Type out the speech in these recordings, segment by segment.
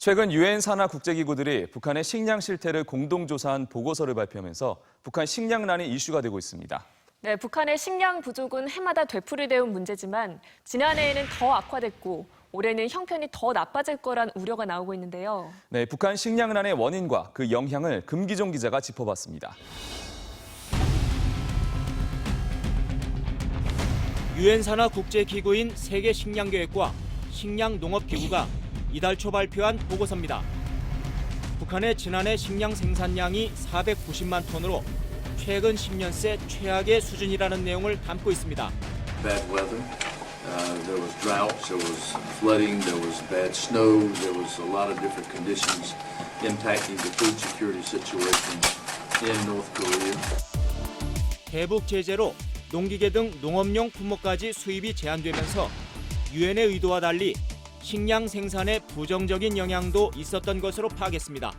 최근 유엔 산하 국제기구들이 북한의 식량 실태를 공동조사한 보고서를 발표하면서 북한 식량난이 이슈가 되고 있습니다. 네, 북한의 식량 부족은 해마다 되풀이되어 온 문제지만 지난해에는 더 악화됐고 올해는 형편이 더 나빠질 거란 우려가 나오고 있는데요. 네, 북한 식량난의 원인과 그 영향을 금기종 기자가 짚어봤습니다. 유엔 산하 국제기구인 세계식량계획과 식량농업기구가 이달 초 발표한 보고서입니다. 북한의 지난해 식량 생산량이 490만 톤으로 최근 10년 새 최악의 수준이라는 내용을 담고 있습니다. Bad weather, there was droughts, there was flooding, there was bad snow, there was a lot of different conditions impacting the food security situation in North Korea. 대북 제재로 농기계 등 농업용 품목까지 수입이 제한되면서 유엔의 의도와 달리 식량 생산에 부정적인 영향도 있었던 것으로 파악했습니다.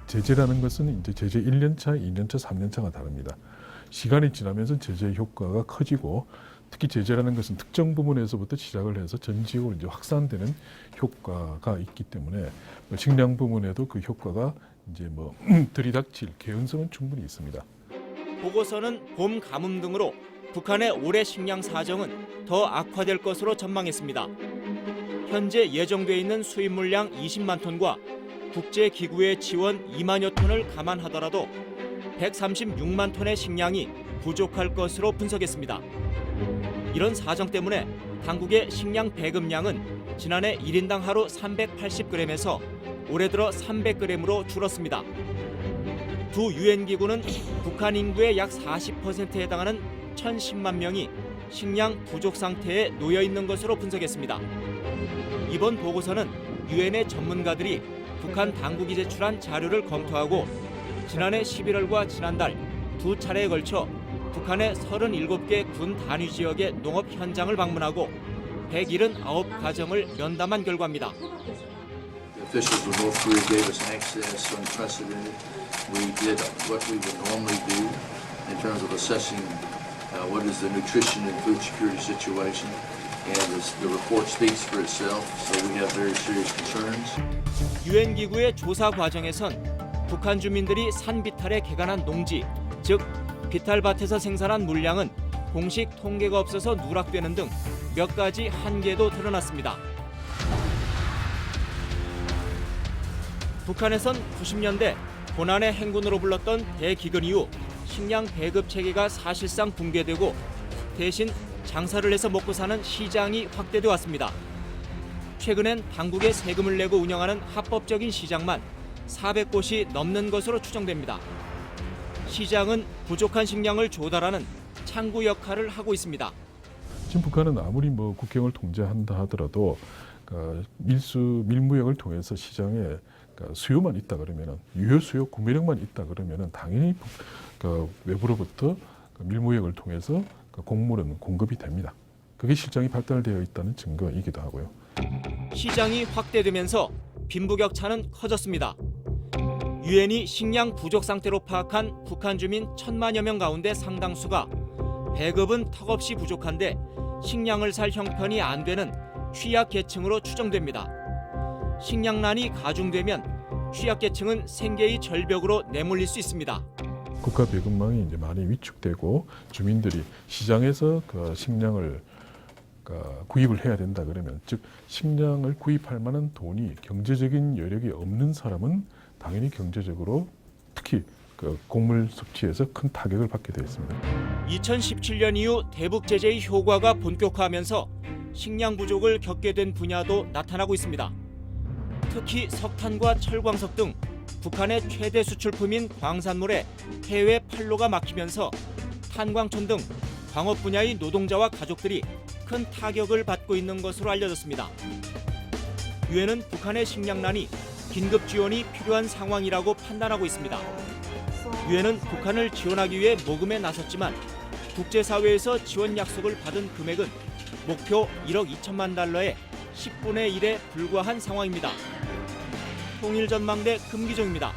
제재라는 것은 이제 제재 1년차, 2년차, 3년차가 다릅니다. 시간이 지나면서 제재의 효과가 커지고 특히 제재라는 것은 특정 부분에서부터 시작을 해서 전 지역으로 이제 확산되는 효과가 있기 때문에 식량 부문에도 그 효과가 이제 들이닥칠 개연성은 충분히 있습니다. 보고서는 봄 가뭄 등으로 북한의 올해 식량 사정은 더 악화될 것으로 전망했습니다. 현재 예정돼 있는 수입 물량 20만 톤과 국제기구의 지원 2만여 톤을 감안하더라도 136만 톤의 식량이 부족할 것으로 분석했습니다. 이런 사정 때문에 당국의 식량 배급량은 지난해 1인당 하루 380g에서 올해 들어 300g으로 줄었습니다. 두 유엔 기구는 북한 인구의 약 40%에 해당하는 1,010만 명이 식량 부족 상태에 놓여 있는 것으로 분석했습니다. 이번 보고서는 유엔의 전문가들이 북한 당국이 제출한 자료를 검토하고 지난해 11월과 지난달 두 차례에 걸쳐 북한의 37개 군 단위 지역의 농업 현장을 방문하고 179가정을 면담한 결과입니다. The officials of North Korea gave us access unprecedented. We did what we would normally do in terms of assessing what is the nutrition and food security situation. And the report speaks for itself, so we have very serious concerns. 유엔 기구의 조사 과정에선 북한 주민들이 산 비탈에 개간한 농지, 즉 비탈밭에서 생산한 물량은 공식 통계가 없어서 누락되는 등 몇 가지 한계도 드러났습니다. 북한에선 90년대 고난의 행군으로 불렀던 대기근 이후 식량 배급 체계가 사실상 붕괴되고 대신 장사를 해서 먹고 사는 시장이 확대돼 왔습니다. 최근엔 당국에 세금을 내고 운영하는 합법적인 시장만 400곳이 넘는 것으로 추정됩니다. 시장은 부족한 식량을 조달하는 창구 역할을 하고 있습니다. 지금 북한은 아무리 국경을 통제한다 하더라도 밀무역을 통해서 시장에 수요만 있다 그러면은 유효 수요 구매력만 있다 그러면은 당연히 외부로부터 밀무역을 통해서 곡물은 공급이 됩니다. 그게 실정이 발달되어 있다는 증거이기도 하고요. 시장이 확대되면서 빈부격차는 커졌습니다. 유엔이 식량 부족 상태로 파악한 북한 주민 1,000만여 명 가운데 상당수가 배급은 턱없이 부족한데 식량을 살 형편이 안 되는 취약계층으로 추정됩니다. 식량난이 가중되면 취약계층은 생계의 절벽으로 내몰릴 수 있습니다. 국가 배급망이 이제 많이 위축되고 주민들이 시장에서 식량을 구입을 해야 된다 그러면 즉 식량을 구입할 만한 돈이 경제적인 여력이 없는 사람은 당연히 경제적으로 특히 곡물 섭취에서 큰 타격을 받게 되어 있습니다. 2017년 이후 대북 제재의 효과가 본격화하면서 식량 부족을 겪게 된 분야도 나타나고 있습니다. 특히 석탄과 철광석 등 북한의 최대 수출품인 광산물에 해외 판로가 막히면서 탄광촌 등 광업 분야의 노동자와 가족들이 큰 타격을 받고 있는 것으로 알려졌습니다. 유엔은 북한의 식량난이 긴급 지원이 필요한 상황이라고 판단하고 있습니다. 유엔은 북한을 지원하기 위해 모금에 나섰지만 국제사회에서 지원 약속을 받은 금액은 목표 1억 2천만 달러의 10분의 1에 불과한 상황입니다. 통일전망대 금기종입니다.